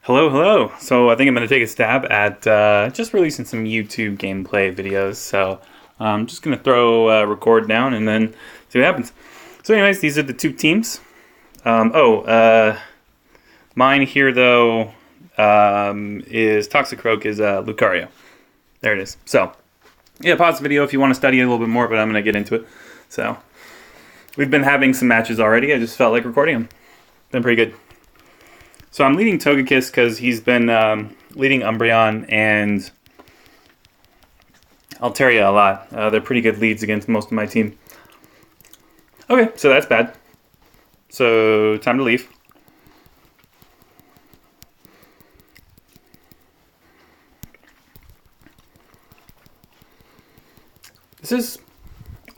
Hello, hello. So I think I'm going to take a stab at just releasing some YouTube gameplay videos. So I'm just going to throw record down and then see what happens. So anyways, these are the two teams. Mine here though is Toxicroak is Lucario. There it is. So yeah, pause the video if you want to study a little bit more, but I'm going to get into it. So we've been having some matches already. I just felt like recording them. Been pretty good. So I'm leading Togekiss because he's been leading Umbreon and Altaria a lot. They're pretty good leads against most of my team. Okay, so that's bad. So time to leave. This is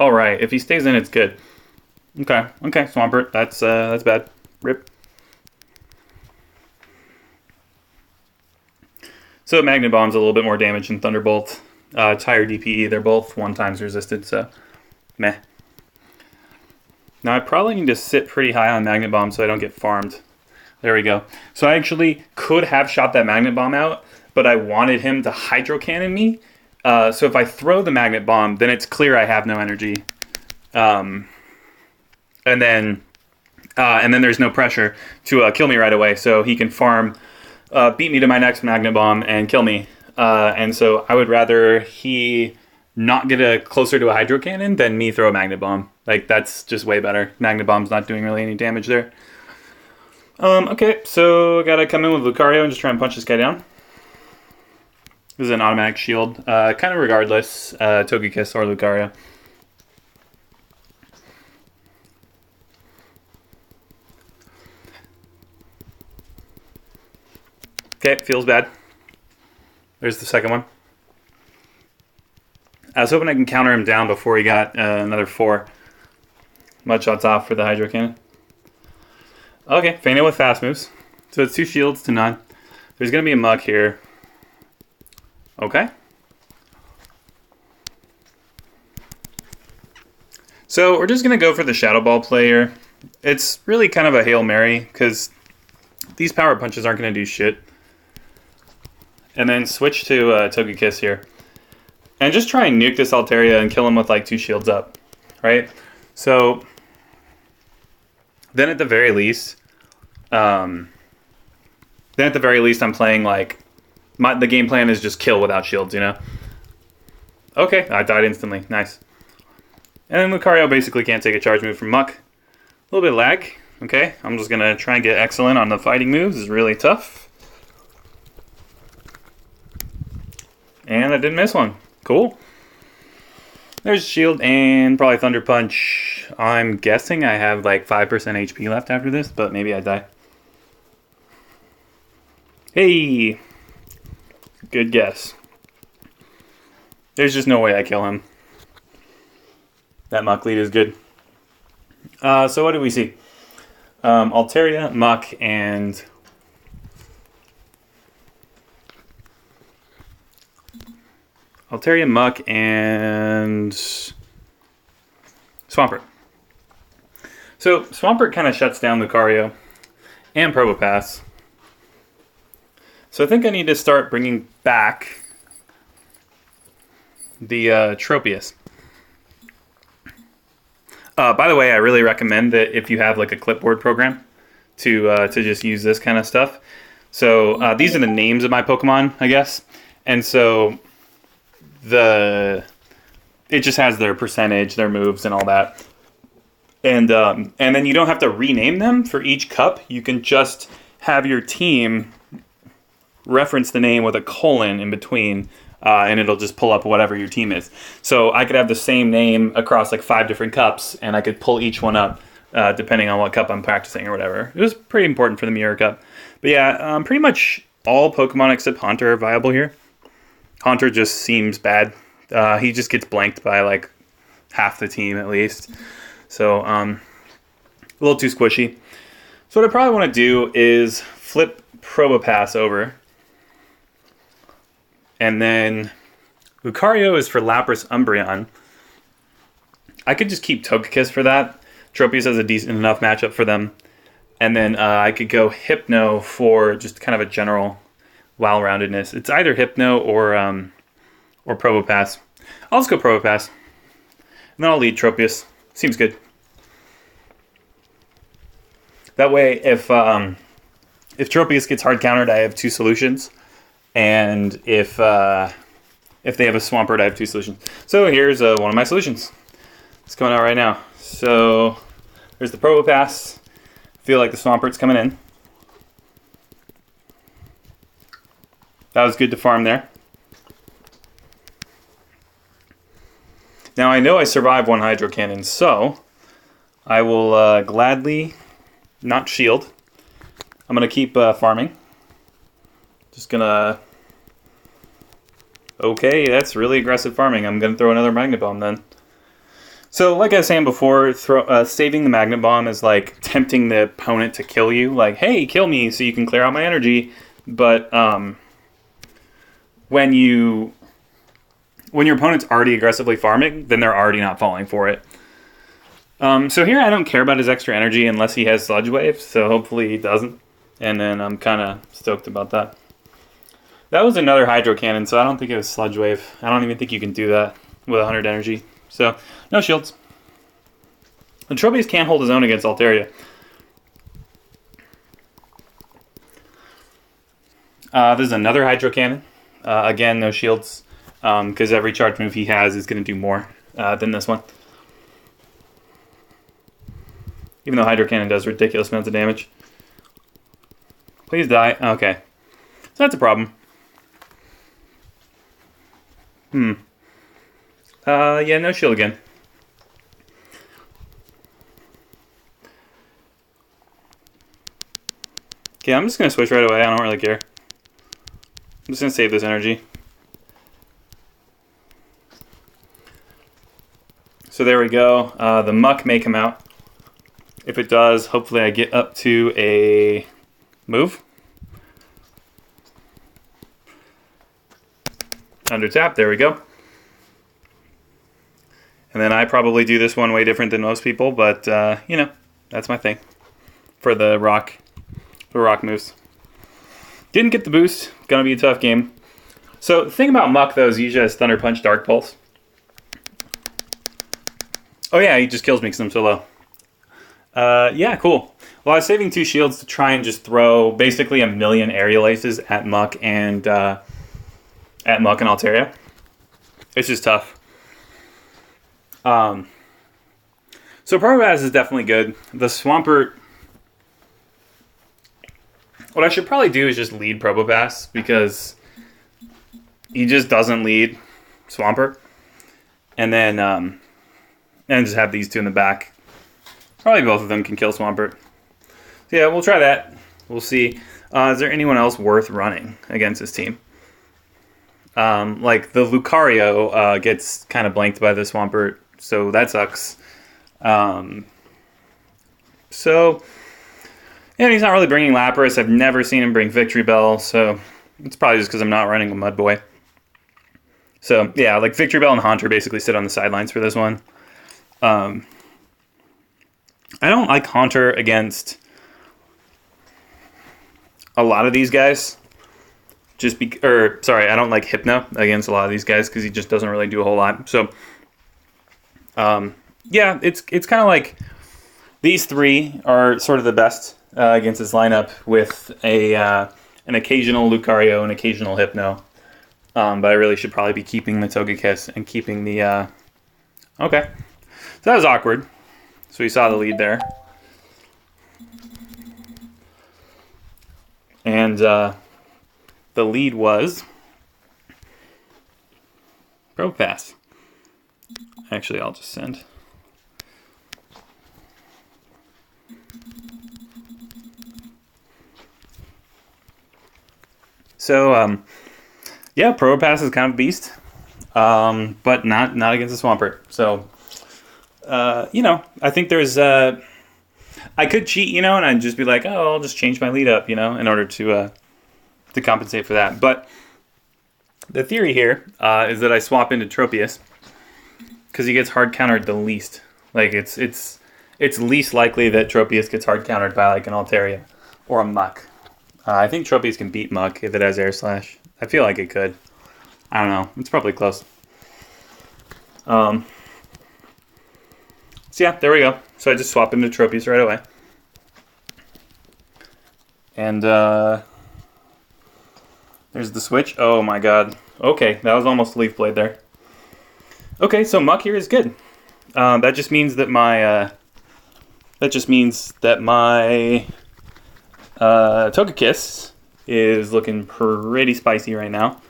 all right. If he stays in, it's good. Okay, Swampert. That's bad. Rip. So Magnet Bomb's a little bit more damage than Thunderbolt. It's higher DPE. They're both 1x resisted, so meh. Now I probably need to sit pretty high on Magnet Bomb so I don't get farmed. There we go. So I actually could have shot that Magnet Bomb out, but I wanted him to Hydro Cannon me. So if I throw the Magnet Bomb, then it's clear I have no energy. And then there's no pressure to kill me right away, so he can farm, beat me to my next Magnet Bomb and kill me. And so I would rather he not get closer to a Hydro Cannon than me throw a Magnet Bomb. Like, that's just way better. Magnet Bomb's not doing really any damage there. Okay, so I gotta come in with Lucario and just try and punch this guy down. This is an automatic shield. Kind of regardless, Togekiss or Lucario. Okay, feels bad. There's the second one. I was hoping I can counter him down before he got another 4 mud shots off for the Hydro Cannon. Okay, fainted with fast moves. So it's 2 shields to none. There's going to be a Muck here. Okay. So we're just going to go for the Shadow Ball play here. It's really kind of a Hail Mary because these power punches aren't going to do shit. And then switch to Togekiss here. And just try and nuke this Altaria and kill him with like 2 shields up. Right? So then at the very least, I'm playing like, the game plan is just kill without shields, you know? Okay, I died instantly. Nice. And then Lucario basically can't take a charge move from Muck. A little bit of lag. Okay, I'm just going to try and get excellent on the fighting moves. It's really tough. And I didn't miss one. Cool. There's Shield and probably Thunder Punch. I'm guessing I have like 5% HP left after this, but maybe I die. Hey! Good guess. There's just no way I kill him. That Muck lead is good. So what do we see? Altaria, Muck, and Altaria, Muck, and Swampert. So Swampert kind of shuts down Lucario and Probopass. So I think I need to start bringing back the Tropius. By the way, I really recommend that if you have like a clipboard program to just use this kind of stuff. So these are the names of my Pokemon, I guess, and so it just has their percentage, their moves, and all that. And then you don't have to rename them for each cup. You can just have your team reference the name with a colon in between, and it'll just pull up whatever your team is. So I could have the same name across like 5 different cups, and I could pull each one up depending on what cup I'm practicing or whatever. It was pretty important for the Mirror Cup. But yeah, pretty much all Pokemon except Haunter are viable here. Haunter just seems bad. He just gets blanked by like half the team at least. So a little too squishy. So what I probably want to do is flip Probopass over. And then Lucario is for Lapras Umbreon. I could just keep Togekiss for that. Tropius has a decent enough matchup for them. And then I could go Hypno for just kind of a general well-roundedness. It's either Hypno or Probopass. I'll just go Probopass. And then I'll lead Tropius. Seems good. That way, if Tropius gets hard countered, I have 2 solutions. And if they have a Swampert, I have 2 solutions. So here's one of my solutions. It's coming out right now. So there's the Probopass. Feel like the Swampert's coming in. That was good to farm there. Now I know I survived 1 Hydro Cannon, so I will gladly not shield. I'm going to keep farming. Just going to... Okay, that's really aggressive farming. I'm going to throw another Magnet Bomb then. So, like I was saying before, saving the Magnet Bomb is like tempting the opponent to kill you. Like, hey, kill me so you can clear out my energy. But when your opponent's already aggressively farming, then they're already not falling for it. So here I don't care about his extra energy unless he has Sludge Wave, so hopefully he doesn't. And then I'm kind of stoked about that. That was another Hydro Cannon, so I don't think it was Sludge Wave. I don't even think you can do that with 100 energy. So, no shields. The Tropius can't hold his own against Altaria. There's another Hydro Cannon. Again, no shields, because every charge move he has is going to do more than this one. Even though Hydro Cannon does ridiculous amounts of damage. Please die. Okay. So that's a problem. Yeah, no shield again. Okay, I'm just going to switch right away. I don't really care. I'm just going to save this energy. So there we go. The Muck may come out. If it does, hopefully I get up to a move. Under tap, there we go. And then I probably do this one way different than most people, but you know, that's my thing for the rock moves. Didn't get the boost. Gonna be a tough game. So the thing about Muck though is he usually has Thunder Punch, Dark Pulse. Oh yeah, he just kills me because I'm so low. Yeah, cool. Well, I was saving 2 shields to try and just throw basically a million Aerial Aces at Muck and Altaria. It's just tough. So Probopass is definitely good. The Swampert... What I should probably do is just lead Probopass, because he just doesn't lead Swampert. And then and just have these 2 in the back. Probably both of them can kill Swampert. So yeah, we'll try that. We'll see. Is there anyone else worth running against this team? Like the Lucario gets kind of blanked by the Swampert, so that sucks. So, yeah, he's not really bringing Lapras. I've never seen him bring Victory Bell, so it's probably just because I'm not running a Mud Boy. So, yeah, like Victory Bell and Haunter basically sit on the sidelines for this one. I don't like Haunter against a lot of these guys. I don't like Hypno against a lot of these guys because he just doesn't really do a whole lot. So, yeah, it's kind of like these 3 are sort of the best against this lineup with an occasional Lucario and occasional Hypno. But I really should probably be keeping the Togekiss and keeping the... Okay. So that was awkward. So we saw the lead there. And the lead was Probopass. Actually, I'll just send. So, yeah, Probopass is kind of a beast, but not against the Swampert. So, you know, I think there's... I could cheat, you know, and I'd just be like, oh, I'll just change my lead up, you know, in order to compensate for that. But the theory here is that I swap into Tropius because he gets hard countered the least. Like it's it's least likely that Tropius gets hard countered by like an Altaria or a Muck. I think Tropius can beat Muck if it has Air Slash. I feel like it could. I don't know. It's probably close. So yeah, there we go. So I just swap into Tropius right away. And there's the switch. Oh my god. Okay, that was almost a Leaf Blade there. Okay, so Muck here is good. That just means that my Togekiss is looking pretty spicy right now.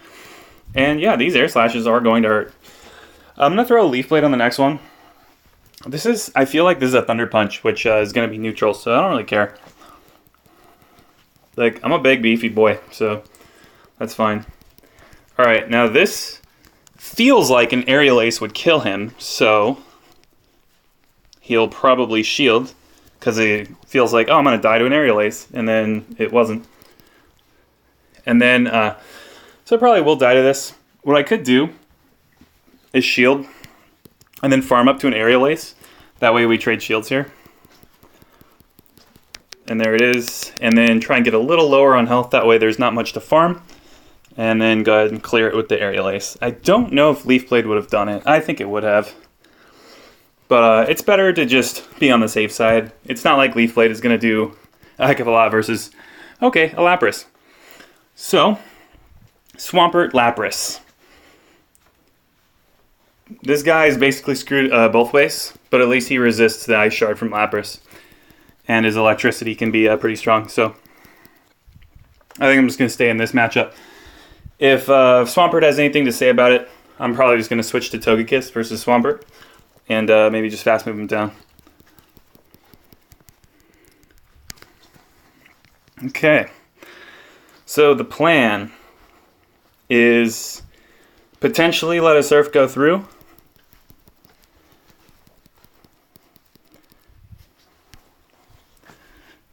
And yeah, these Air Slashes are going to hurt. I'm going to throw a Leaf Blade on the next one. I feel like this is a Thunder Punch, which is going to be neutral, so I don't really care. Like, I'm a big, beefy boy, so that's fine. Alright, now this feels like an Aerial Ace would kill him, so he'll probably shield, because it feels like, oh, I'm going to die to an Aerial Ace, and then it wasn't. And then, so I probably will die to this. What I could do is shield, and then farm up to an Aerial Ace. That way we trade shields here. And there it is. And then try and get a little lower on health. That way there's not much to farm. And then go ahead and clear it with the Aerial Ace. I don't know if Leaf Blade would have done it. I think it would have. But it's better to just be on the safe side. It's not like Leaf Blade is going to do a heck of a lot versus, okay, a Lapras. So, Swampert, Lapras. This guy is basically screwed both ways, but at least he resists the Ice Shard from Lapras. And his electricity can be pretty strong, so I think I'm just going to stay in this matchup. If Swampert has anything to say about it, I'm probably just going to switch to Togekiss versus Swampert, and maybe just fast move him down. Okay, so the plan is potentially let a Surf go through.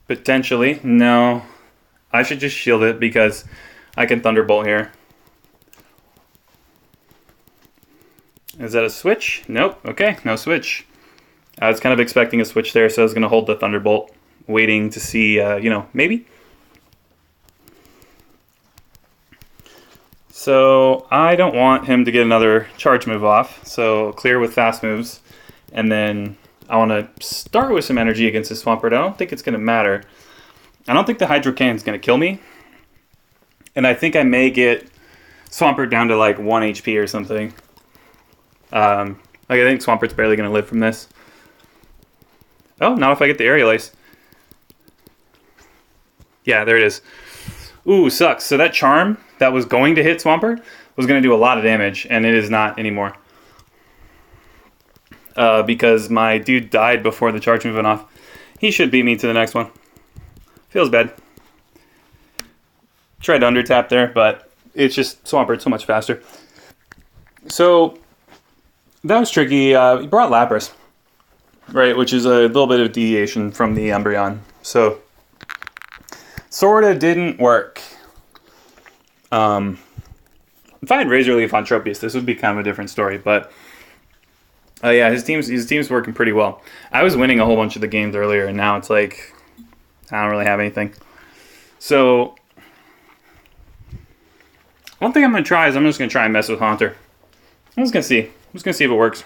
Potentially. No. I should just shield it because I can Thunderbolt here. Is that a switch? Nope. Okay, no switch. I was kind of expecting a switch there, so I was going to hold the Thunderbolt, waiting to see, maybe. So I don't want him to get another charge move off, so clear with fast moves, and then I want to start with some energy against the Swampert. I don't think it's going to matter. I don't think the Hydro Cannon is going to kill me. And I think I may get Swampert down to like 1 HP or something. I think Swampert's barely going to live from this. Oh, not if I get the Aerial Ace. Yeah, there it is. Ooh, sucks. So that Charm that was going to hit Swampert was going to do a lot of damage, and it is not anymore. Because my dude died before the charge move went off. He should beat me to the next one. Feels bad. Tried to under tap there, but it's just Swampert so much faster. So that was tricky. He brought Lapras, right, which is a little bit of deviation from the Umbreon. So sorta didn't work. If I had Razor Leaf on Tropius, this would be kind of a different story, but yeah, his team's working pretty well. I was winning a whole bunch of the games earlier, and now it's like I don't really have anything. So one thing I'm going to try is I'm just going to try and mess with Haunter. I'm just going to see. I'm just going to see if it works.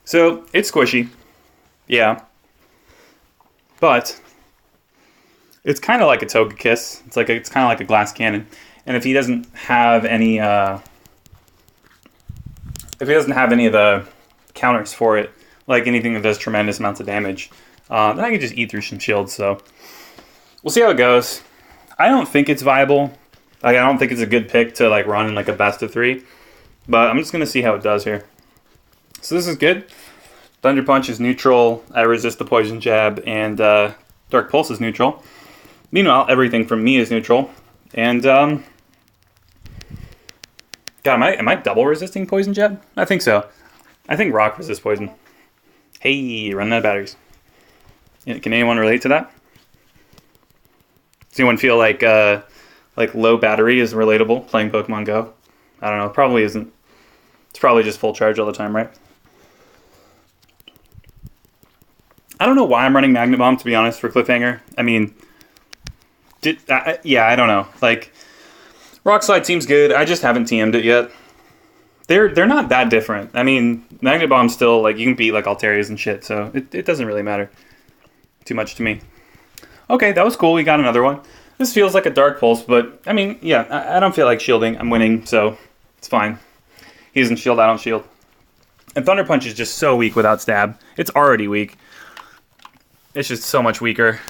So it's squishy. Yeah. But it's kind of like a Togekiss. It's kind of like a glass cannon. And if he doesn't have any of the counters for it, like anything that does tremendous amounts of damage, then I can just eat through some shields. So we'll see how it goes. I don't think it's viable. Like, I don't think it's a good pick to like run in like a best of 3. But I'm just gonna see how it does here. So this is good. Thunder Punch is neutral. I resist the Poison Jab, and Dark Pulse is neutral. Meanwhile, everything from me is neutral. And God, am I double resisting Poison Jab? I think so. I think Rock resists Poison. Hey, run out of batteries. Can anyone relate to that? Does anyone feel like low battery is relatable playing Pokemon Go? I don't know. It probably isn't. It's probably just full charge all the time, right? I don't know why I'm running Magnet Bomb, to be honest, for Cliffhanger. I mean, yeah, I don't know. Like, Rock Slide seems good. I just haven't TM'd it yet. They're not that different. I mean, Magnet Bomb's still, like, you can beat, like, Alterias and shit, so it doesn't really matter too much to me. Okay, that was cool. We got another one. This feels like a Dark Pulse, but, I mean, yeah, I don't feel like shielding. I'm winning, so it's fine. He doesn't shield, I don't shield. And Thunder Punch is just so weak without Stab. It's already weak. It's just so much weaker.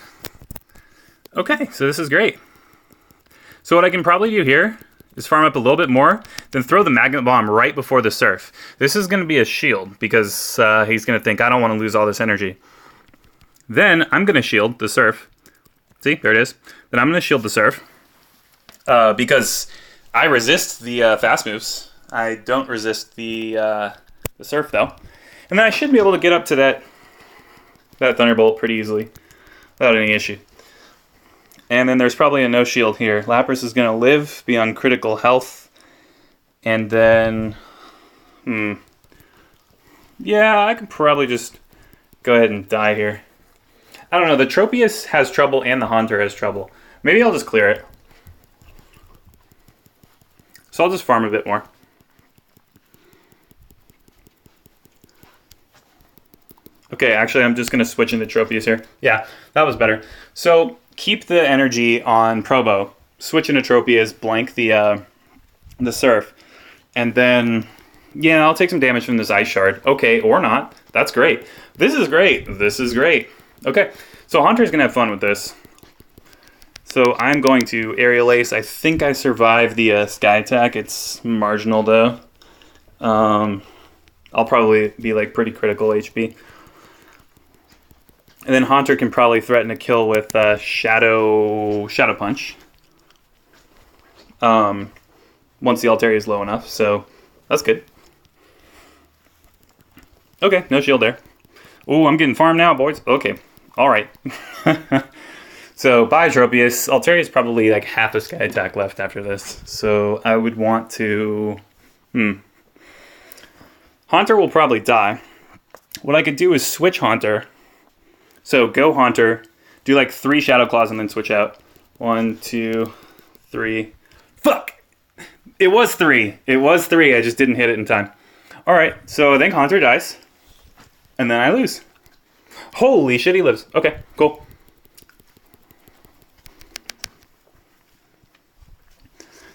Okay, so this is great. So what I can probably do here is farm up a little bit more, then throw the Magnet Bomb right before the Surf. This is going to be a shield, because he's going to think, I don't want to lose all this energy. Then I'm going to shield the Surf. See, there it is. Then I'm going to shield the Surf, because I resist the fast moves. I don't resist the Surf, though. And then I should be able to get up to that Thunderbolt pretty easily, without any issue. And then there's probably a no shield here. Lapras is going to live, be on critical health. And then... yeah, I could probably just go ahead and die here. I don't know, the Tropius has trouble and the Haunter has trouble. Maybe I'll just clear it. So I'll just farm a bit more. Okay, actually I'm just going to switch into Tropius here. Yeah, that was better. So keep the energy on Probo, switch into Tropius, blank the Surf, and then, yeah, I'll take some damage from this Ice Shard. Okay, or not. That's great. This is great. This is great. Okay, so Haunter's going to have fun with this. So I'm going to Aerial Ace. I think I survived the Sky Attack. It's marginal, though. I'll probably be, like, pretty critical HP. And then Haunter can probably threaten a kill with Shadow Punch. Once the Altaria is low enough, so that's good. Okay, no shield there. Ooh, I'm getting farmed now, boys. Okay, all right. So, bye, Tropius. Altaria is probably like half a Sky Attack left after this. So, I would want to... Haunter will probably die. What I could do is switch Haunter. So, go Haunter, do like 3 Shadow Claws, and then switch out. 1, 2, 3. Fuck! It was 3. It was 3. I just didn't hit it in time. Alright, so I think Haunter dies. And then I lose. Holy shit, he lives. Okay, cool.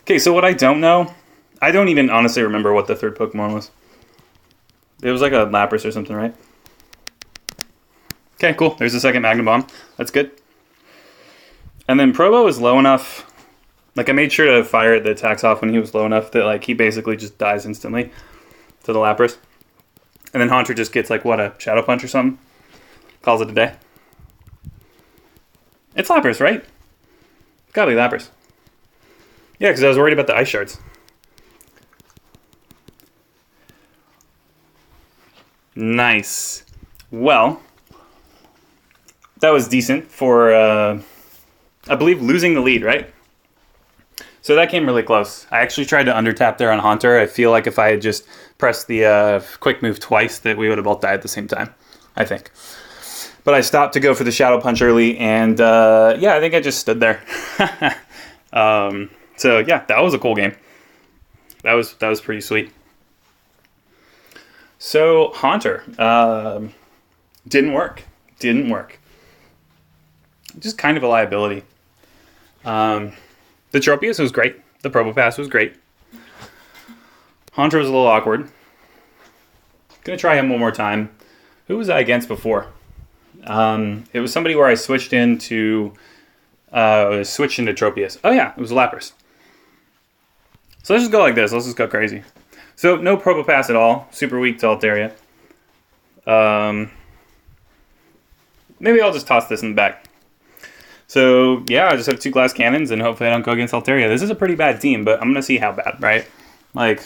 Okay, so what I don't know, I don't even honestly remember what the third Pokemon was. It was like a Lapras or something, right? Okay, cool. There's the second Magnet Bomb. That's good. And then Probo is low enough. Like, I made sure to fire the attacks off when he was low enough that, like, he basically just dies instantly to the Lapras. And then Haunter just gets, like, what, a Shadow Punch or something? Calls it a day. It's Lapras, right? It's gotta be Lapras. Yeah, because I was worried about the Ice Shards. Nice. Well, that was decent for, I believe, losing the lead, right? So that came really close. I actually tried to undertap there on Haunter. I feel like if I had just pressed the quick move twice, that we would have both died at the same time, I think. But I stopped to go for the Shadow Punch early, and yeah, I think I just stood there. So yeah, that was a cool game. That was pretty sweet. So Haunter didn't work. Didn't work. Just kind of a liability. The Tropius was great. The Probopass was great. Haunter was a little awkward. Gonna try him one more time. Who was I against before? It was somebody where I switched into Tropius. Oh yeah, it was Lapras. So let's just go like this. Let's just go crazy. So no Probopass at all. Super weak to Altaria. Maybe I'll just toss this in the back. So yeah, I just have 2 glass cannons, and hopefully I don't go against Altaria. This is a pretty bad team, but I'm gonna see how bad, right? Like,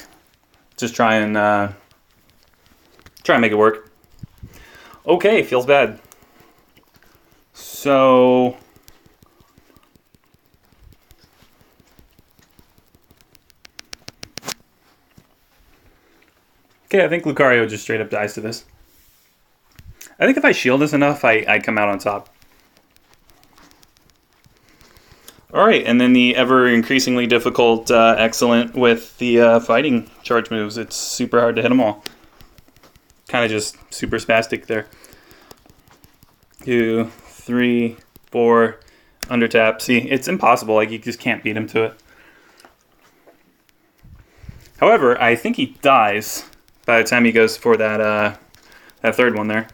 just try and make it work. Okay, feels bad. So okay, I think Lucario just straight up dies to this. I think if I shield this enough, I come out on top. Alright, and then the ever increasingly difficult excellent with the fighting charge moves. It's super hard to hit them all. Kind of just super spastic there. 2, 3, 4, under tap. See, it's impossible. Like, you just can't beat him to it. However, I think he dies by the time he goes for that that third one there.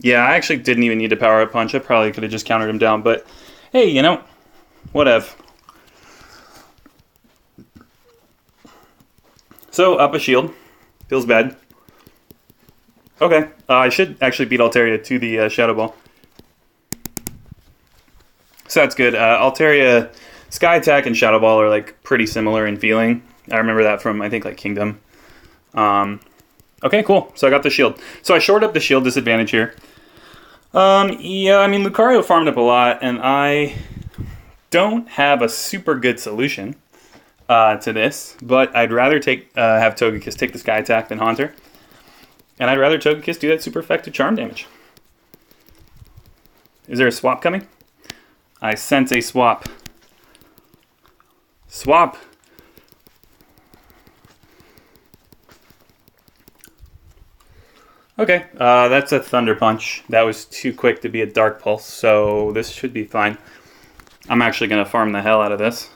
Yeah, I actually didn't even need to power up punch. I probably could have just countered him down, but hey, you know, whatever. So, up a shield. Feels bad. Okay, I should actually beat Altaria to the Shadow Ball. So that's good. Altaria, Sky Attack and Shadow Ball are like pretty similar in feeling. I remember that from, I think, like Kingdom. Okay, cool. So I got the shield. So I shored up the shield disadvantage here. Yeah, I mean, Lucario farmed up a lot, and I don't have a super good solution to this, but I'd rather have Togekiss take the Sky Attack than Haunter. And I'd rather Togekiss do that super effective charm damage. Is there a swap coming? I sense a swap. Swap! Okay, that's a Thunder Punch. That was too quick to be a Dark Pulse, so this should be fine. I'm actually going to farm the hell out of this.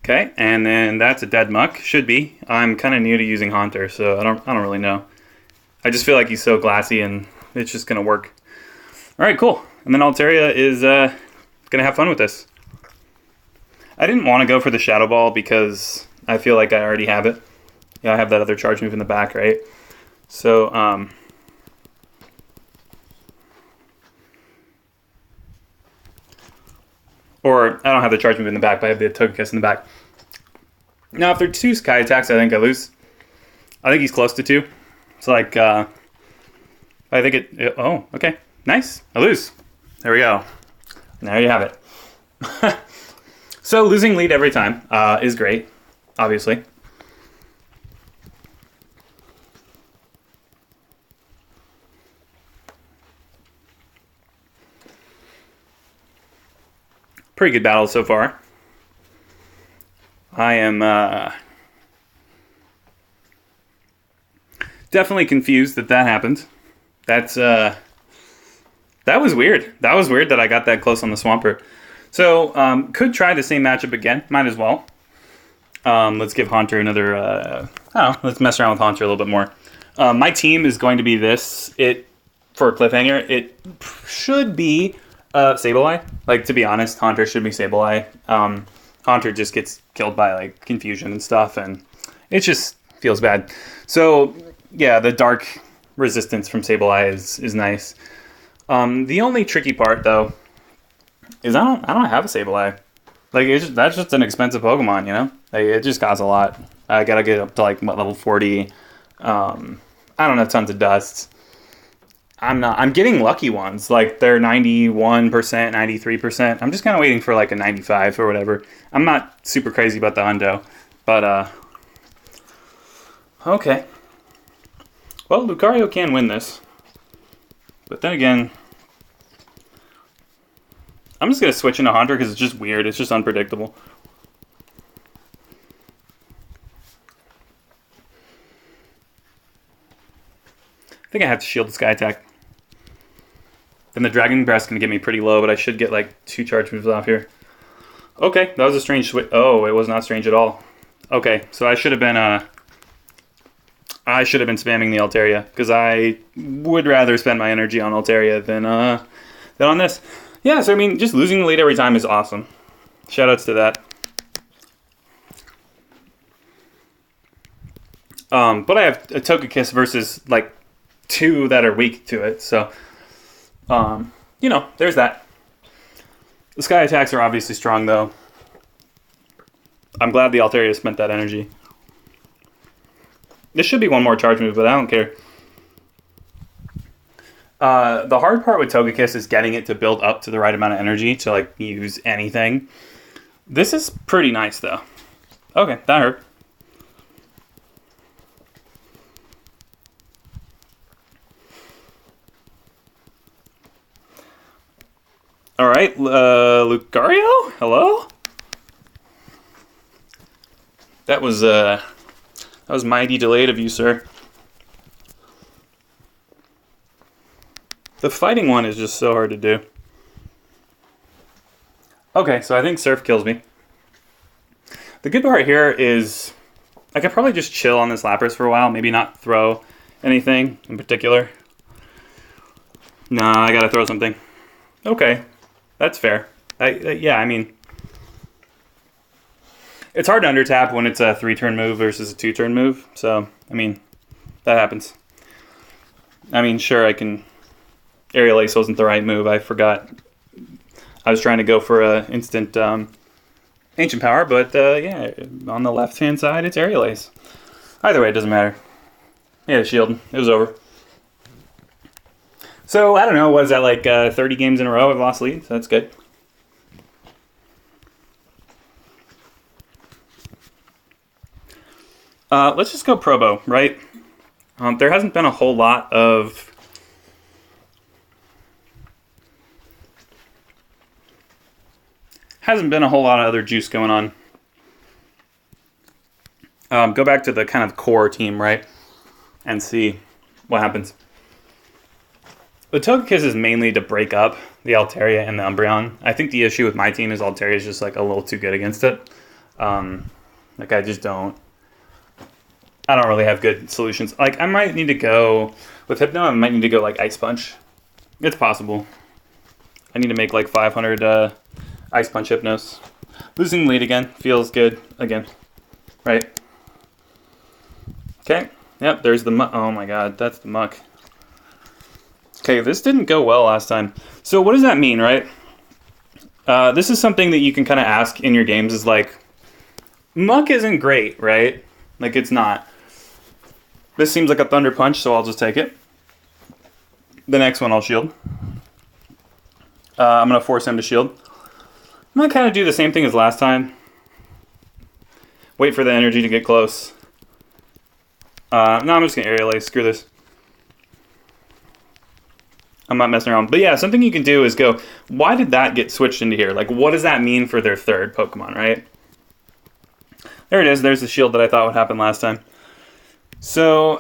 Okay, and then that's a Dead Muck. Should be. I'm kind of new to using Haunter, so I don't really know. I just feel like he's so glassy, and it's just going to work. All right, cool. And then Altaria is going to have fun with this. I didn't want to go for the Shadow Ball because I feel like I already have it. Yeah, I have that other charge move in the back, right? So, or I don't have the charge move in the back, but I have the Togekiss in the back. Now, if they're 2 Sky Attacks, I think I lose. I think he's close to 2. It's like, I think oh, okay. Nice. I lose. There we go. There you have it. So losing lead every time is great, obviously. Pretty good battle so far. I am definitely confused that happened. That was weird. That was weird that I got that close on the Swampert. So, could try the same matchup again. Might as well. Let's give Haunter another... let's mess around with Haunter a little bit more. My team is going to be this. For Cliffhanger, it should be Sableye. Like, to be honest, Haunter should be Sableye. Haunter just gets killed by, like, confusion and stuff, and it just feels bad. So, yeah, the dark resistance from Sableye is nice. The only tricky part, though, is I don't have a Sableye. Like, that's just an expensive Pokemon, you know? Like, it just costs a lot. I gotta get up to, like, level 40. I don't have tons of dusts. I'm getting lucky ones. Like, they're 91%, 93%. I'm just kind of waiting for, like, a 95 or whatever. I'm not super crazy about the hundo. But, okay. Well, Lucario can win this. But then again, I'm just going to switch into Haunter because it's just weird. It's just unpredictable. I think I have to shield the Sky Attack. Then the Dragon Breath's going to get me pretty low, but I should get like 2 charge moves off here. Okay, that was a strange switch. Oh, it was not strange at all. Okay, so I should have been spamming the Altaria because I would rather spend my energy on Altaria than on this. Yeah, so I mean, just losing the lead every time is awesome. Shoutouts to that. But I have a Togekiss versus like 2 that are weak to it, so you know, there's that. The Sky Attacks are obviously strong, though. I'm glad the Altaria spent that energy. This should be one more charge move, but I don't care. The hard part with Togekiss is getting it to build up to the right amount of energy to like use anything. This is pretty nice, though. Okay, that hurt. All right, Lucario? Hello? That was mighty delayed of you, sir. The fighting one is just so hard to do. Okay, so I think Surf kills me. The good part here is I could probably just chill on this Lapras for a while, maybe not throw anything in particular. Nah, I gotta throw something. Okay, that's fair. Yeah, I mean, it's hard to undertap when it's a 3-turn move versus a 2-turn move. So, I mean, that happens. I mean, sure, I can... Aerial Ace wasn't the right move. I forgot. I was trying to go for a instant Ancient Power, but yeah, on the left-hand side, it's Aerial Ace. Either way, it doesn't matter. Yeah, shield. It was over. So, I don't know, what is that, like 30 games in a row I've lost leads? That's good. Let's just go Probo, right? There hasn't been a whole lot of... Hasn't been a whole lot of other juice going on. Go back to the kind of core team, right? And see what happens. The Togekiss is mainly to break up the Altaria and the Umbreon. I think the issue with my team is Altaria is just like a little too good against it. Like I just don't... I don't really have good solutions. Like I might need to go... With Hypno, I might need to go like Ice Punch. It's possible. I need to make like 500... Ice Punch Hypnos. Losing lead again. Feels good again. Right. Okay. Yep, there's the muck. Oh my god, that's the muck. Okay, this didn't go well last time. So what does that mean, right? This is something that you can kind of ask in your games is like, muck isn't great, right? Like, it's not. This seems like a Thunder Punch, so I'll just take it. The next one I'll shield. I'm going to force him to shield. I'm going to kind of do the same thing as last time. Wait for the energy to get close. No, I'm just going to Aerial Ace. Screw this. I'm not messing around. But yeah, something you can do is go, why did that get switched into here? Like, what does that mean for their third Pokemon, right? There it is. There's the shield that I thought would happen last time. So,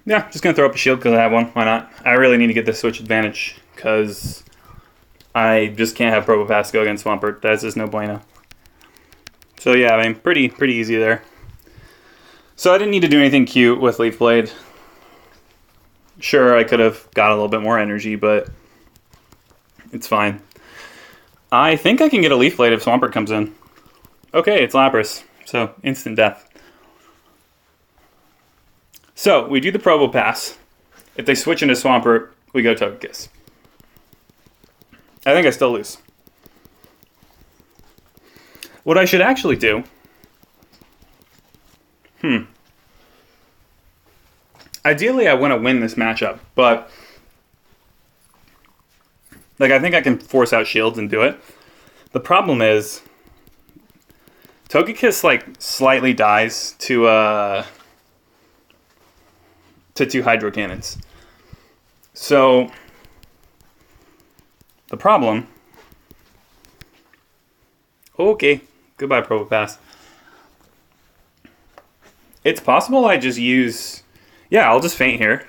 yeah, just going to throw up a shield because I have one. Why not? I really need to get this switch advantage because... I just can't have Probopass go against Swampert. That's just no bueno. So yeah, I mean, pretty easy there. So I didn't need to do anything cute with Leaf Blade. Sure, I could have got a little bit more energy, but it's fine. I think I can get a Leaf Blade if Swampert comes in. Okay, it's Lapras, so instant death. So we do the Probopass. If they switch into Swampert, we go Togekiss. I think I still lose. What I should actually do... Ideally, I want to win this matchup, but... Like, I think I can force out shields and do it. The problem is... Togekiss, like, slightly dies to 2 Hydro Cannons. So... The problem... Okay, goodbye Probopass. It's possible I just use... Yeah, I'll just faint here.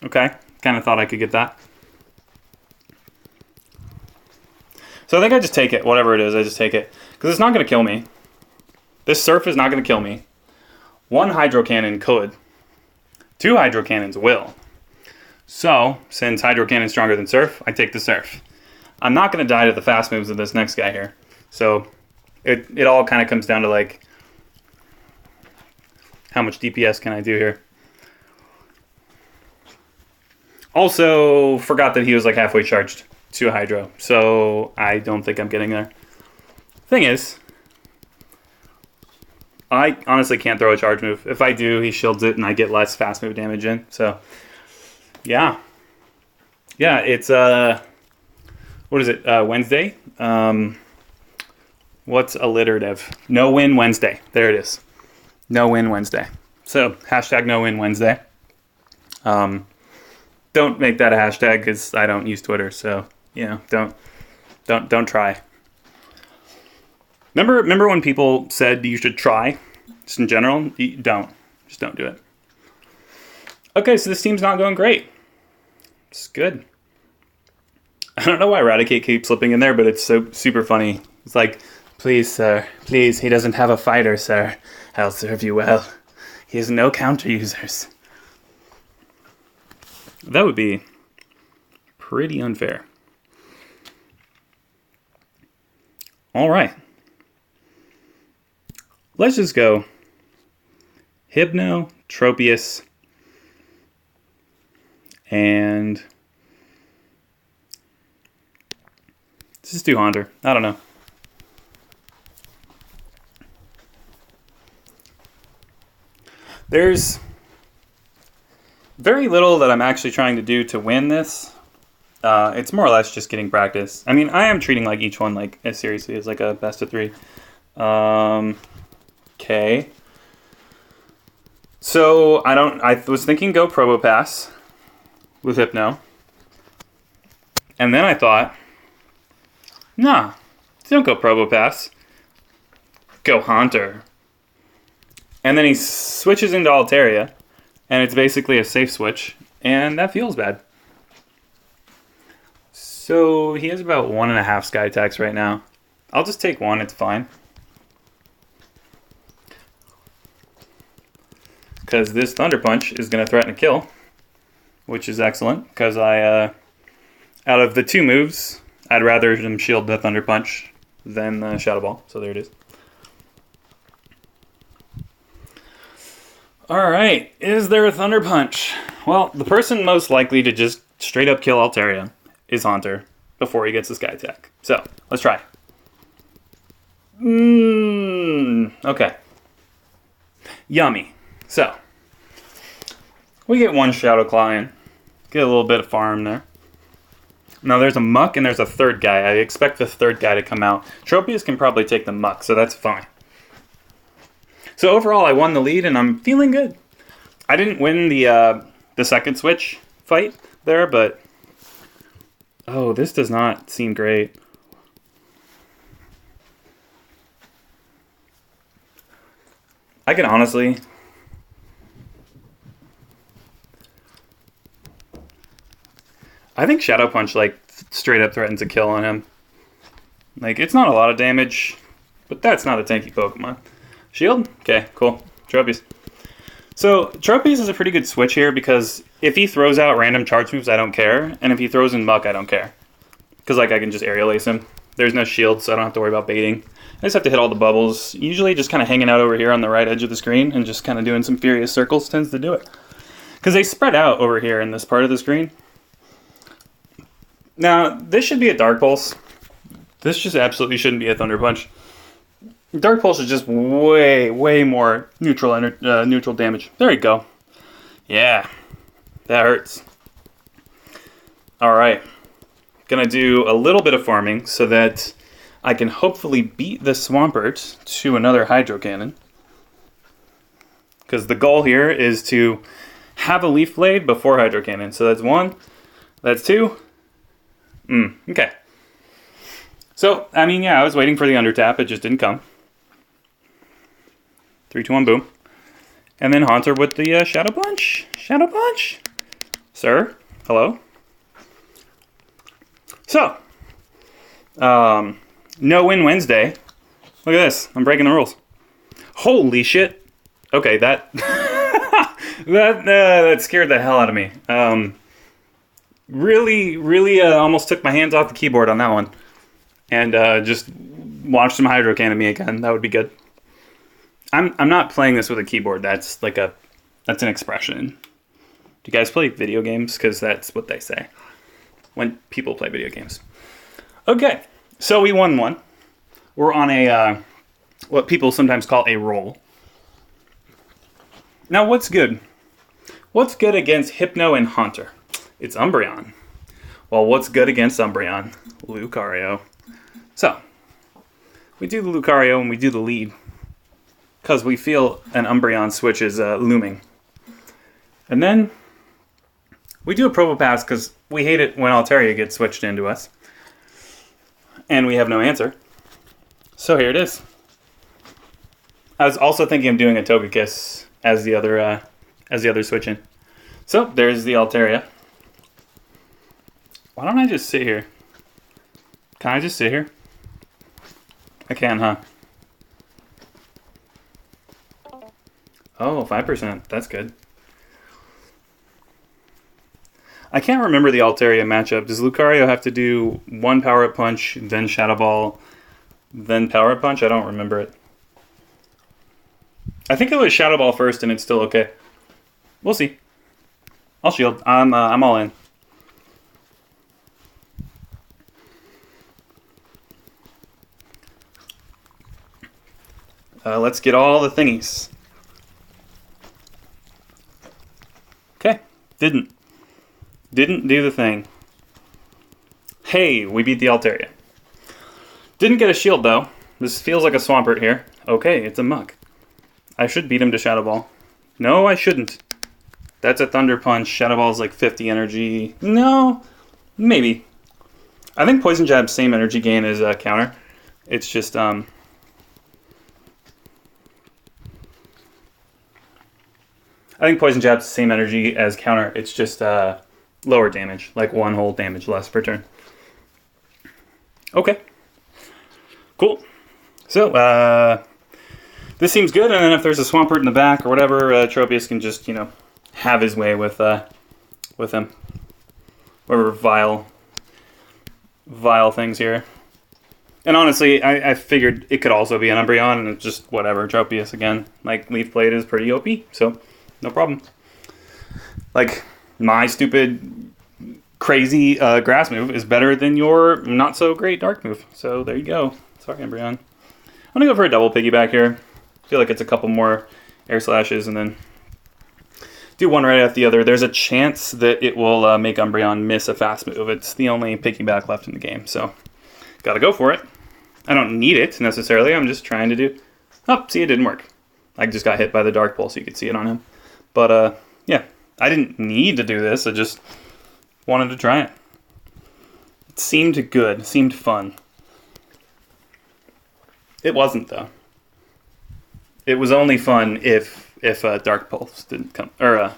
Okay, kind of thought I could get that. So I think I just take it, whatever it is, I just take it. Because it's not going to kill me. This Surf is not going to kill me. 1 Hydro Cannon could. 2 Hydro Cannons will. So, since Hydro Cannon's stronger than Surf, I take the Surf. I'm not going to die to the fast moves of this next guy here. So, it all kind of comes down to, like, how much DPS can I do here. Also, forgot that he was, like, halfway charged to a Hydro. So, I don't think I'm getting there. Thing is, I honestly can't throw a charge move. If I do, he shields it and I get less fast move damage in. So... Yeah. Yeah, it's, what is it, Wednesday? What's alliterative? No win Wednesday. There it is. No win Wednesday. So hashtag no win Wednesday. Don't make that a hashtag because I don't use Twitter. So don't try. Remember when people said you should try, just in general? Just don't do it. Okay, so this team's not going great. It's good. I don't know why Eradicate keeps slipping in there, but it's so super funny. It's like, please, sir, please, he doesn't have a fighter, sir. I'll serve you well. He has no counter users. That would be pretty unfair. All right. Let's just go Hypno, Tropius, and let's just do Haunter. I don't know. There's very little that I'm actually trying to do to win this. It's more or less just getting practice. I mean, I am treating like each one like as seriously as like a best of 3. Okay. So I was thinking go Probopass with Hypno. And then I thought, nah, don't go Probopass. Go Haunter. And then he switches into Altaria, and it's basically a safe switch, and that feels bad. So he has about 1.5 sky attacks right now. I'll just take 1, it's fine. Because this Thunder Punch is going to threaten a kill, which is excellent, because out of the 2 moves, I'd rather him shield the Thunder Punch than the Shadow Ball, so there it is. Alright, is there a Thunder Punch? Well, the person most likely to just straight up kill Altaria is Haunter before he gets the Sky Attack. So, let's try. Okay. Yummy. So, we get 1 Shadow Claw in. Get a little bit of farm there. Now there's a Muck and there's a third guy. I expect the third guy to come out. Tropius can probably take the Muck, so that's fine. So overall, I won the lead, and I'm feeling good. I didn't win the second switch fight there, but oh, this does not seem great. I can honestly, I think Shadow Punch like straight up threatens a kill on him. Like, it's not a lot of damage, but that's not a tanky Pokemon. Shield? Okay, cool. Tropius. So, Tropius is a pretty good switch here because if he throws out random charge moves, I don't care. And if he throws in Muck, I don't care. Because, like, I can just Aerial Ace him. There's no shield, so I don't have to worry about baiting. I just have to hit all the bubbles. Usually just kind of hanging out over here on the right edge of the screen and just kind of doing some furious circles tends to do it. Because they spread out over here in this part of the screen. Now, this should be a Dark Pulse. This just absolutely shouldn't be a Thunder Punch. Dark Pulse is just way, way more neutral damage. There you go. Yeah, that hurts. All right. Gonna do a little bit of farming so that I can hopefully beat the Swampert to another Hydro Cannon. Because the goal here is to have a Leaf Blade before Hydro Cannon. So that's 1, that's 2. Okay. So, I mean, yeah, I was waiting for the Undertap. It just didn't come. 3, 2, 1, boom. And then Haunter with the Shadow Punch. Shadow Punch. Sir, hello. So, no win Wednesday. Look at this. I'm breaking the rules. Holy shit. Okay, that that scared the hell out of me. Really almost took my hands off the keyboard on that one. And just watch some Hydro Cannon me again. That would be good. I'm not playing this with a keyboard. That's an expression. Do you guys play video games? Because that's what they say when people play video games. Okay, so we won 1. We're on a what people sometimes call a roll. Now, what's good? What's good against Hypno and Haunter? It's Umbreon. Well, what's good against Umbreon? Lucario. So, We do the Lucario and we do the lead. Because we feel an Umbreon switch is looming. And then we do a Probopass because we hate it when Altaria gets switched into us. And we have no answer. So here it is. I was also thinking of doing a Togekiss as the other switch in. So there's the Altaria. Why don't I just sit here? Can I just sit here? I can, huh? Oh, 5%. That's good. I can't remember the Altaria matchup. Does Lucario have to do one Power Up Punch, then Shadow Ball, then Power Up Punch? I don't remember it. I think it was Shadow Ball first and it's still okay. We'll see. I'll shield. I'm all in. Let's get all the thingies. Okay. Didn't do the thing. Hey, we beat the Altaria. Didn't get a shield though. This feels like a Swampert here. Okay, it's a Muk. I should beat him to Shadow Ball. No, I shouldn't. That's a Thunder Punch. Shadow Ball is like 50 energy. No, maybe. I think Poison Jab's same energy gain as counter. It's just I think Poison Jab's the same energy as counter. It's just lower damage, like one whole damage less per turn. Okay. Cool. So, this seems good, and then if there's a Swampert in the back or whatever, Tropius can just, have his way with him. Whatever vile things here. And honestly, I figured it could also be an Umbreon, and it's just whatever. Tropius again. Like, Leaf Blade is pretty OP, so no problem. Like, my stupid, crazy grass move is better than your not-so-great dark move. So there you go. Sorry, Umbreon. I'm going to go for a double piggyback here. I feel like it's a couple more air slashes, and then do one right after the other. There's a chance that it will make Umbreon miss a fast move. It's the only piggyback left in the game, so got to go for it. I don't need it, necessarily. I'm just trying to do... Oh, see, it didn't work. I just got hit by the Dark Pulse, so you could see it on him. But, yeah, I didn't need to do this. I just wanted to try it. It seemed good. It seemed fun. It wasn't, though. It was only fun if Dark Pulse didn't come... Or,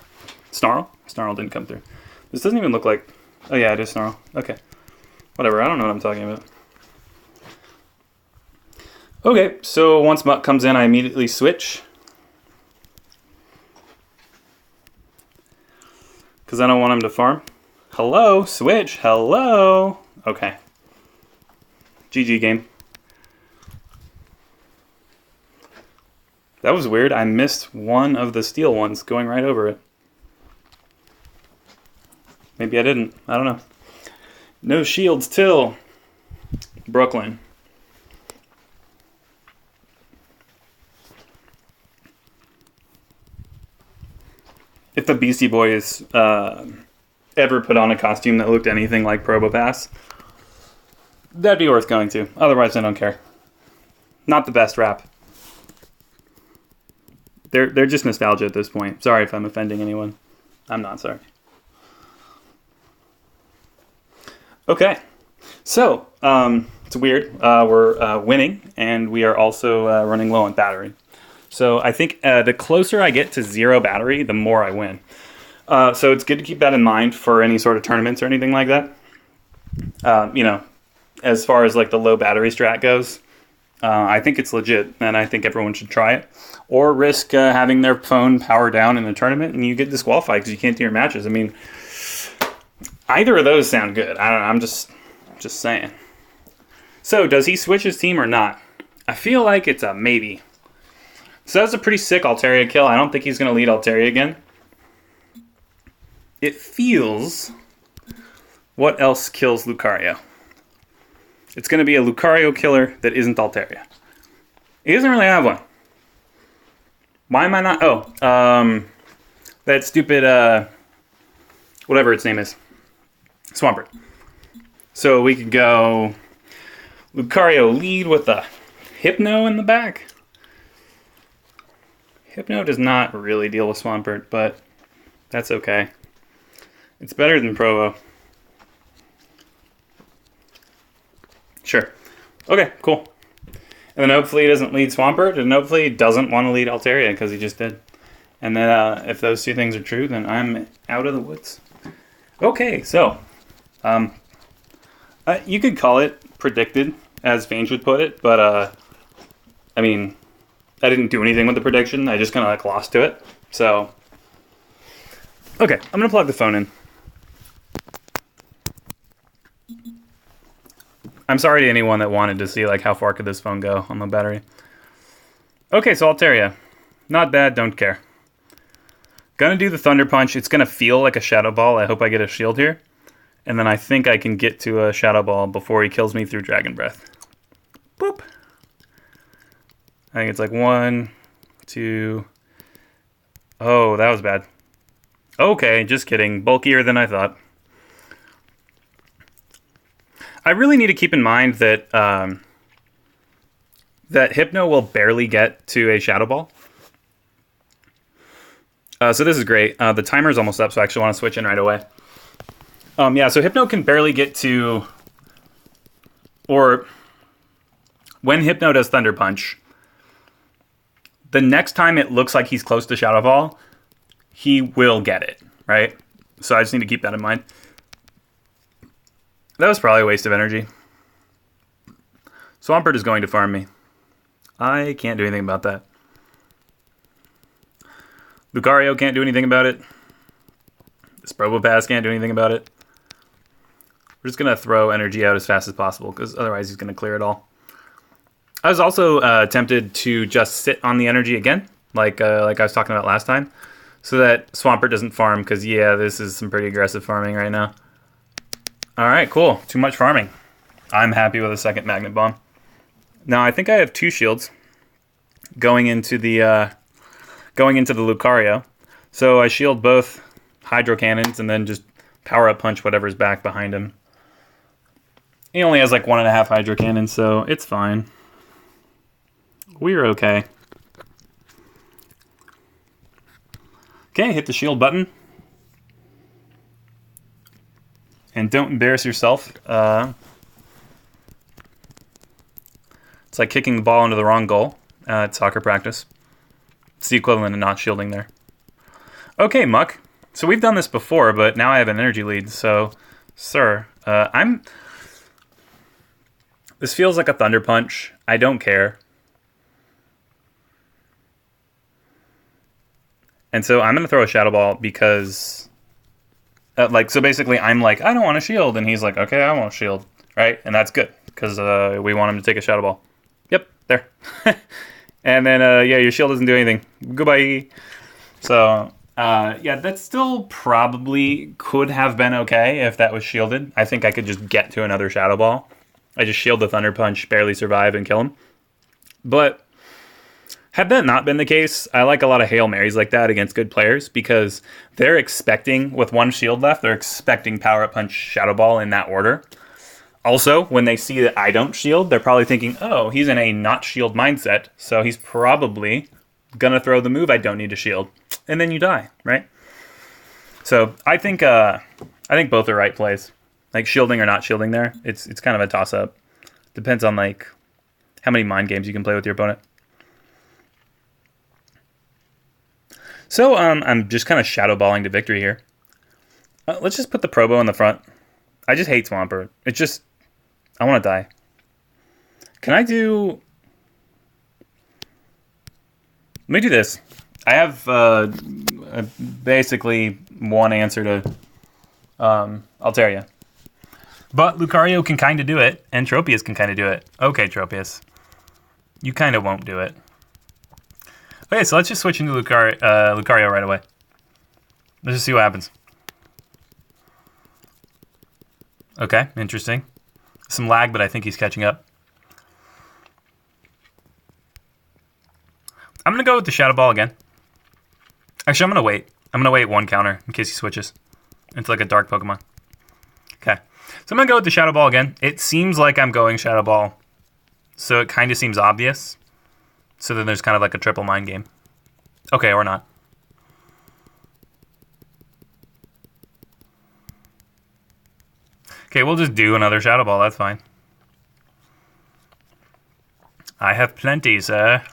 Snarl? Snarl didn't come through. This doesn't even look like... Oh, yeah, it is Snarl. Okay. Whatever, I don't know what I'm talking about. Okay, so once Muk comes in, I immediately switch. Because I don't want him to farm. Hello, switch, hello. Okay. GG game. That was weird. I missed one of the steel ones going right over it. Maybe I didn't. I don't know. No shields till Brooklyn. If the Beastie Boys ever put on a costume that looked anything like Probopass, that'd be worth going to. Otherwise, I don't care. Not the best rap. They're just nostalgia at this point. Sorry if I'm offending anyone. I'm not sorry. Okay, so it's weird. We're winning, and we are also running low on battery. So I think the closer I get to 0 battery, the more I win. So it's good to keep that in mind for any sort of tournaments or anything like that. As far as like the low battery strat goes, I think it's legit, and I think everyone should try it. Or risk having their phone power down in a tournament, and you get disqualified because you can't do your matches. I mean, either of those sound good. I don't know. I'm just saying. So does he switch his team or not? I feel like it's a maybe. So that was a pretty sick Altaria kill. I don't think he's going to lead Altaria again. It feels... What else kills Lucario? It's going to be a Lucario killer that isn't Altaria. He doesn't really have one. Why am I not... Oh, that stupid... whatever its name is. Swampert. So we could go... Lucario lead with a Hypno in the back. Hypno does not really deal with Swampert, but that's okay. It's better than Provo. Sure. Okay, cool. And then hopefully he doesn't lead Swampert, and hopefully he doesn't want to lead Altaria, because he just did. And then if those two things are true, then I'm out of the woods. Okay, so you could call it predicted, as Fange would put it, but I mean, I didn't do anything with the prediction. I just kind of like lost to it. So, okay, I'm gonna plug the phone in. I'm sorry to anyone that wanted to see like how far could this phone go on the battery. Okay, so Altaria, not bad, don't care. Gonna do the Thunder Punch. It's gonna feel like a Shadow Ball. I hope I get a shield here. And then I think I can get to a Shadow Ball before he kills me through Dragon Breath. Boop. I think it's like 1, 2... Oh, that was bad. Okay, just kidding. Bulkier than I thought. I really need to keep in mind that that Hypno will barely get to a Shadow Ball. So this is great. The timer's almost up, so I actually want to switch in right away. Yeah, so Hypno can barely get to... Or when Hypno does Thunder Punch, the next time it looks like he's close to Shadow Ball, he will get it, right? So I just need to keep that in mind. That was probably a waste of energy. Swampert is going to farm me. I can't do anything about that. Lucario can't do anything about it. This Probopass can't do anything about it. We're just going to throw energy out as fast as possible, because otherwise he's going to clear it all. I was also tempted to just sit on the energy again, like I was talking about last time, so that Swampert doesn't farm, because yeah, this is some pretty aggressive farming right now. Alright, cool. Too much farming. I'm happy with a second Magnet Bomb. Now, I think I have 2 shields going into the Lucario. So I shield both Hydro Cannons and then just Power Up Punch whatever's back behind him. He only has like 1.5 Hydro Cannons, so it's fine. We're okay. Okay, hit the shield button. And don't embarrass yourself. It's like kicking the ball into the wrong goal at soccer practice. It's the equivalent of not shielding there. Okay, Muck. So we've done this before, but now I have an energy lead. So, sir, this feels like a Thunder Punch. I don't care. And so I'm going to throw a Shadow Ball because... so basically I'm like, I don't want to shield. And he's like, okay, I won't shield. Right? And that's good because we want him to take a Shadow Ball. Yep, there. And then, yeah, your shield doesn't do anything. Goodbye. So, yeah, that still probably could have been okay if that was shielded. I think I could just get to another Shadow Ball. I just shield the Thunder Punch, barely survive, and kill him. But had that not been the case, I like a lot of Hail Marys like that against good players because they're expecting, with 1 shield left, they're expecting Power Up Punch, Shadow Ball in that order. Also, when they see that I don't shield, they're probably thinking, oh, he's in a not shield mindset, so he's probably gonna throw the move I don't need to shield. And then you die, right? So I think both are right plays. Like shielding or not shielding there, it's kind of a toss-up. Depends on like how many mind games you can play with your opponent. So I'm just kind of shadow balling to victory here. Let's just put the Probo in the front. I just hate Swampert. It's just, I want to die. Can I do... Let me do this. I have basically one answer to Altaria. But Lucario can kind of do it, and Tropius can kind of do it. Okay, Tropius. You kind of won't do it. Okay, so let's just switch into Lucario right away. Let's just see what happens. Okay, interesting. Some lag, but I think he's catching up. I'm going to go with the Shadow Ball again. Actually, I'm going to wait. I'm going to wait 1 counter in case he switches into like a dark Pokemon. Okay. So I'm going to go with the Shadow Ball again. It seems like I'm going Shadow Ball. so it kind of seems obvious. So then there's kind of like a triple mind game. Okay, or not. Okay, we'll just do another Shadow Ball, that's fine. I have plenty, sir.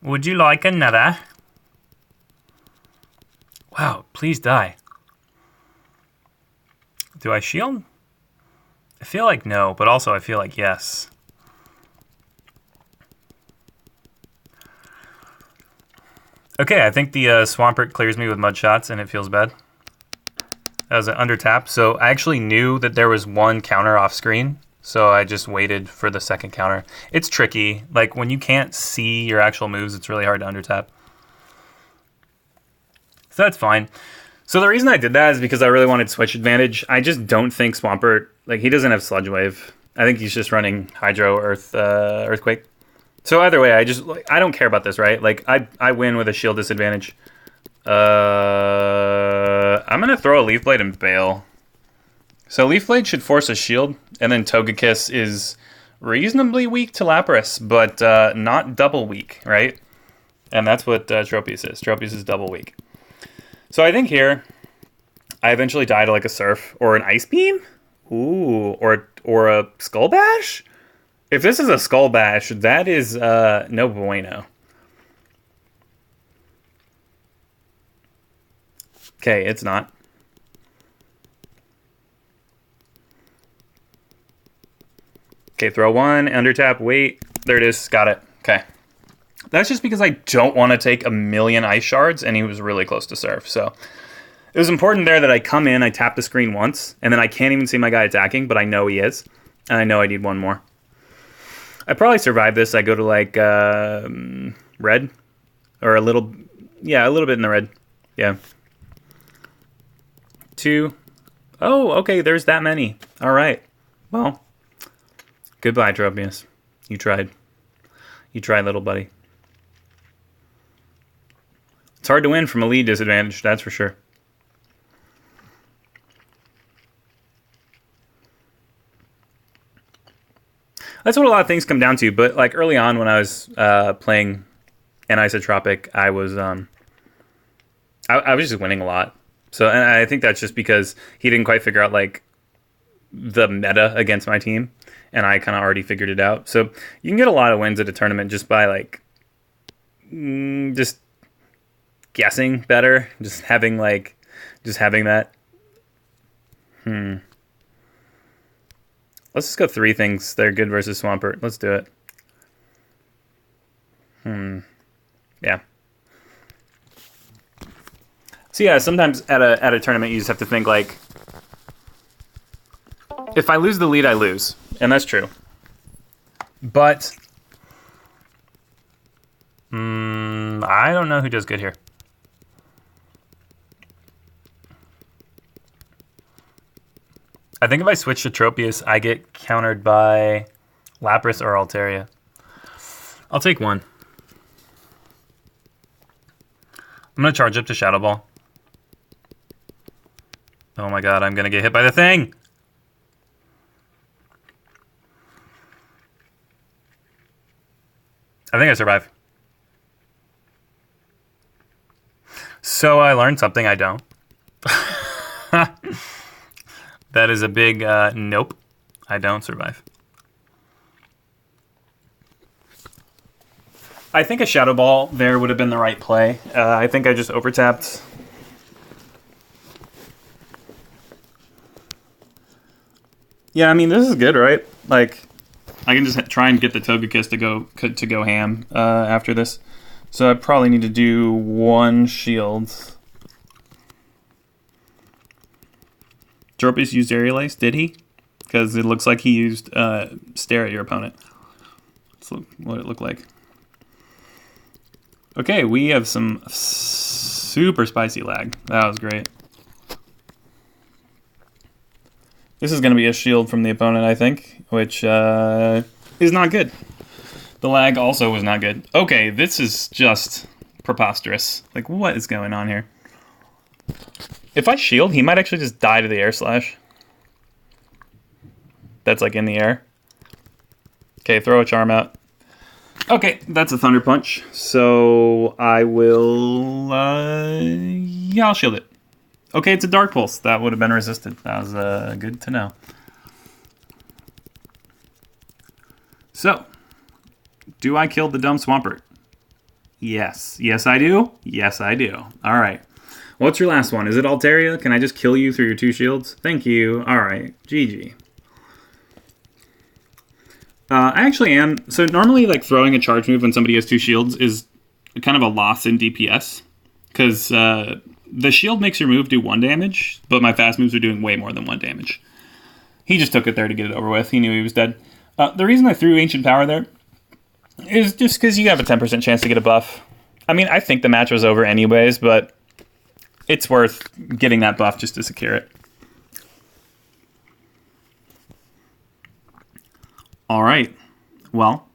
Would you like another? Wow, please die. Do I shield? I feel like no, but also I feel like yes. Okay, I think the Swampert clears me with mud shots and it feels bad. That was an under tap, so I actually knew that there was one counter off screen, so I just waited for the second counter. It's tricky. Like, when you can't see your actual moves, it's really hard to under tap. So that's fine. So the reason I did that is because I really wanted switch advantage. I just don't think Swampert, like, he doesn't have Sludge Wave. I think he's just running Hydro, Earthquake. So either way, I don't care about this, right? Like, I win with a shield disadvantage. I'm going to throw a Leaf Blade and bail. So Leaf Blade should force a shield, and then Togekiss is reasonably weak to Lapras, but not double weak, right? And that's what Tropius is. Tropius is double weak. So I think here, I eventually die to like a Surf or an Ice Beam? Ooh, or a Skull Bash? If this is a Skull Bash, that is no bueno. Okay, it's not. Okay, throw one, under tap, wait. There it is, got it. Okay. That's just because I don't want to take a million Ice Shards, and he was really close to Surf, so. It was important there that I come in, I tap the screen once, and then I can't even see my guy attacking, but I know he is. And I know I need one more. I probably survive this. I go to like red. Or a little bit in the red. Yeah. 2. Oh, okay, there's that many. All right. Well, goodbye, Tropius. You tried. You tried, little buddy. It's hard to win from a lead disadvantage, that's for sure. That's what a lot of things come down to, but like early on when I was playing Anisotropic, I was I was just winning a lot. So, and I think that's just because he didn't quite figure out like the meta against my team, and I kind of already figured it out. So you can get a lot of wins at a tournament just by like just guessing better, just having that. Let's just go 3 things that are good versus Swampert. Let's do it. Yeah. So yeah, sometimes at a tournament you just have to think like, if I lose the lead, I lose, and that's true. But I don't know who does good here. I think if I switch to Tropius, I get countered by Lapras or Altaria. I'll take one. I'm going to charge up to Shadow Ball. Oh my god, I'm going to get hit by the thing! I think I survive. So I learned something I don't. That is a big nope. I don't survive. I think a Shadow Ball there would have been the right play. I think I just overtapped. Yeah, I mean, this is good, right? Like, I can just try and get the Togekiss to go ham after this. So I probably need to do 1 shield. Tropius used Aerial Ace, did he? Because it looks like he used Stare at your opponent. Let's look what it looked like. Okay, we have some super spicy lag. That was great. This is going to be a shield from the opponent, I think, which is not good. The lag also was not good. Okay, this is just preposterous. Like, what is going on here? If I shield, he might actually just die to the Air Slash. That's like in the air. Okay, throw a charm out. Okay, that's a Thunder Punch. So I will, yeah, I'll shield it. Okay, it's a Dark Pulse. That would have been resisted. That was good to know. So, do I kill the dumb Swampert? Yes. Yes, I do. Yes, I do. All right. What's your last one? Is it Altaria? Can I just kill you through your 2 shields? Thank you. All right. GG. I actually am. So normally, like, throwing a charge move when somebody has 2 shields is kind of a loss in DPS. Because the shield makes your move do 1 damage, but my fast moves are doing way more than 1 damage. He just took it there to get it over with. He knew he was dead. The reason I threw Ancient Power there is just because you have a 10% chance to get a buff. I mean, I think the match was over anyways, but it's worth getting that buff just to secure it. All right. Well,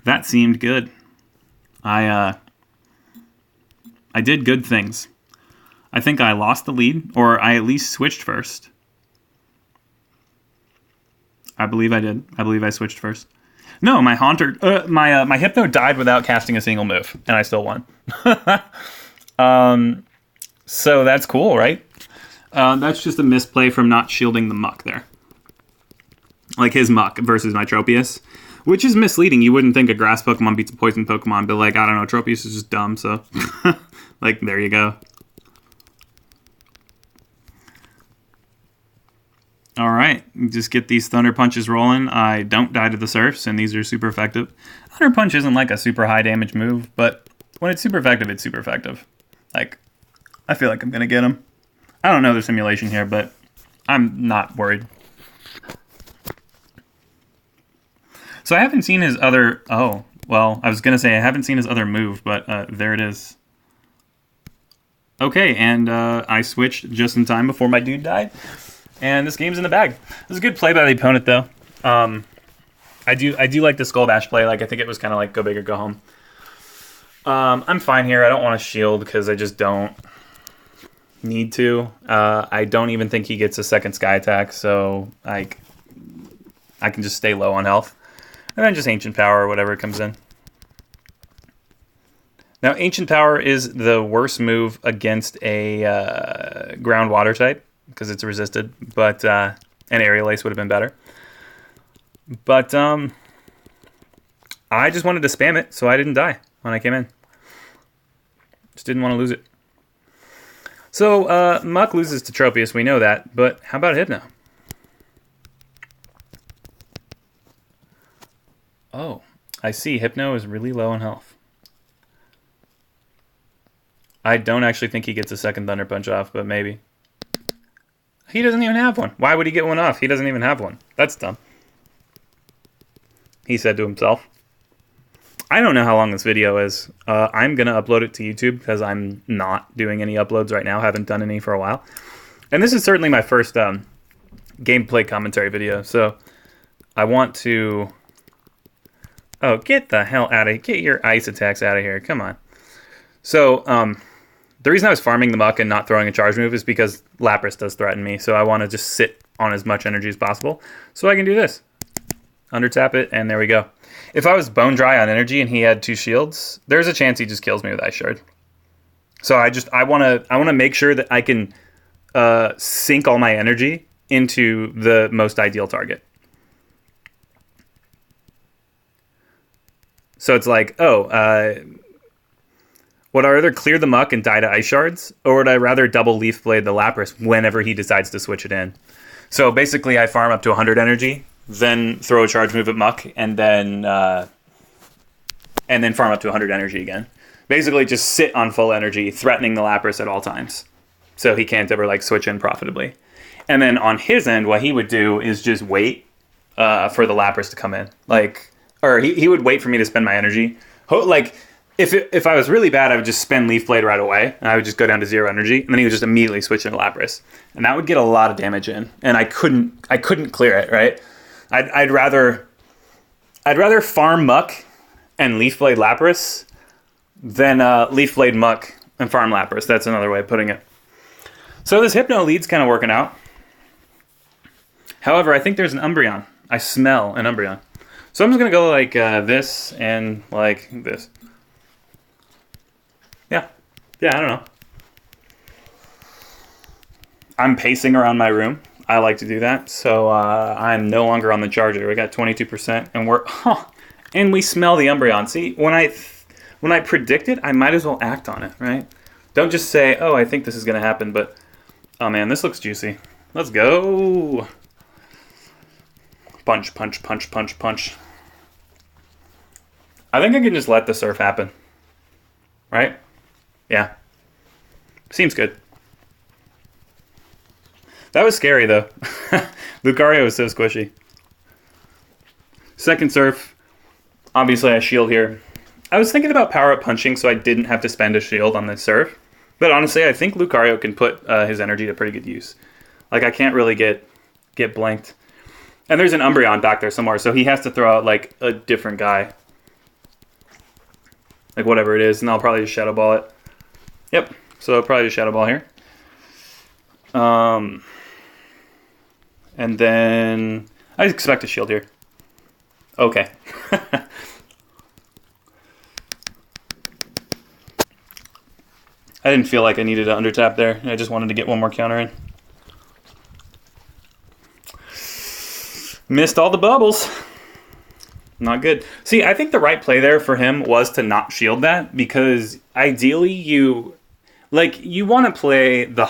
that seemed good. I did good things. I think I lost the lead, or I at least switched first. I believe I did. I believe I switched first. No, my Haunter, my Hypno died without casting a single move, and I still won. So that's cool, right? That's just a misplay from not shielding the Muck there. Like his Muck versus my Tropius, which is misleading. You wouldn't think a Grass Pokemon beats a Poison Pokemon, but like, I don't know, Tropius is just dumb, so like, there you go. All right, just get these Thunder Punches rolling. I don't die to the Surfs, and these are super effective. Thunder Punch isn't like a super high damage move, but when it's super effective, it's super effective. Like, I feel like I'm going to get him. I don't know the simulation here, but I'm not worried. So I haven't seen his other... Oh, well, I was going to say I haven't seen his other move, but there it is. Okay, and I switched just in time before my dude died. And this game's in the bag. It was a good play by the opponent, though. I do like the Skull Bash play. Like, I think it was kind of like go big or go home. I'm fine here. I don't want to shield because I just don't need to. I don't even think he gets a second Sky Attack, so I can just stay low on health. And then just Ancient Power or whatever comes in. Now, Ancient Power is the worst move against a ground water type, because it's resisted, but an Aerial Ace would have been better. But I just wanted to spam it, so I didn't die when I came in. Just didn't want to lose it. So Muck loses to Tropius, we know that, but how about Hypno? Oh, I see. Hypno is really low on health. I don't actually think he gets a second Thunder Punch off, but maybe. He doesn't even have one. Why would he get one off? He doesn't even have one. That's dumb. He said to himself. I don't know how long this video is. I'm going to upload it to YouTube because I'm not doing any uploads right now. Haven't done any for a while. And this is certainly my first gameplay commentary video. So I want to... Oh, get the hell out of here. Get your ice attacks out of here. Come on. So, the reason I was farming the Muck and not throwing a charge move is because Lapras does threaten me, so I want to just sit on as much energy as possible. So I can do this. Undertap it, and there we go. If I was bone dry on energy and he had 2 shields, there's a chance he just kills me with Ice Shard. So I want to make sure that I can sink all my energy into the most ideal target. So it's like, would I rather clear the Muck and die to Ice Shards, or would I rather double Leaf Blade the Lapras whenever he decides to switch it in? So basically, I farm up to 100 energy, then throw a charge move at Muck, and then farm up to 100 energy again. Basically, just sit on full energy, threatening the Lapras at all times, so he can't ever like switch in profitably. And then on his end, what he would do is just wait for the Lapras to come in, or he would wait for me to spend my energy, like. If I was really bad, I would just spend Leaf Blade right away, and I would just go down to 0 energy, and then he would just immediately switch into Lapras, and that would get a lot of damage in, and I couldn't clear it, right? I'd rather farm Muck and Leaf Blade Lapras than Leaf Blade Muck and farm Lapras. That's another way of putting it. So this Hypno lead's kind of working out. However, I think there's an Umbreon. I smell an Umbreon. So I'm just going to go like this and like this. Yeah. Yeah, I don't know. I'm pacing around my room. I like to do that. So I'm no longer on the charger. We got 22% and we're... and we smell the Umbreon. See, when I predict it, I might as well act on it, right? Don't just say, oh, I think this is going to happen, but... Oh, man, this looks juicy. Let's go. Punch, punch, punch, punch, punch. I think I can just let the surf happen. Right? Yeah. Seems good. That was scary, though. Lucario is so squishy. Second surf. Obviously, I shield here. I was thinking about power-up punching so I didn't have to spend a shield on this surf. But honestly, I think Lucario can put his energy to pretty good use. Like, I can't really get blanked. And there's an Umbreon back there somewhere, so he has to throw out, like, a different guy. Like, whatever it is, and I'll probably just Shadow Ball it. Yep, so I'll probably just Shadow Ball here. And then... I expect a shield here. Okay. I didn't feel like I needed to undertap there. I just wanted to get one more counter in. Missed all the bubbles. Not good. See, I think the right play there for him was to not shield that, because ideally you want to play the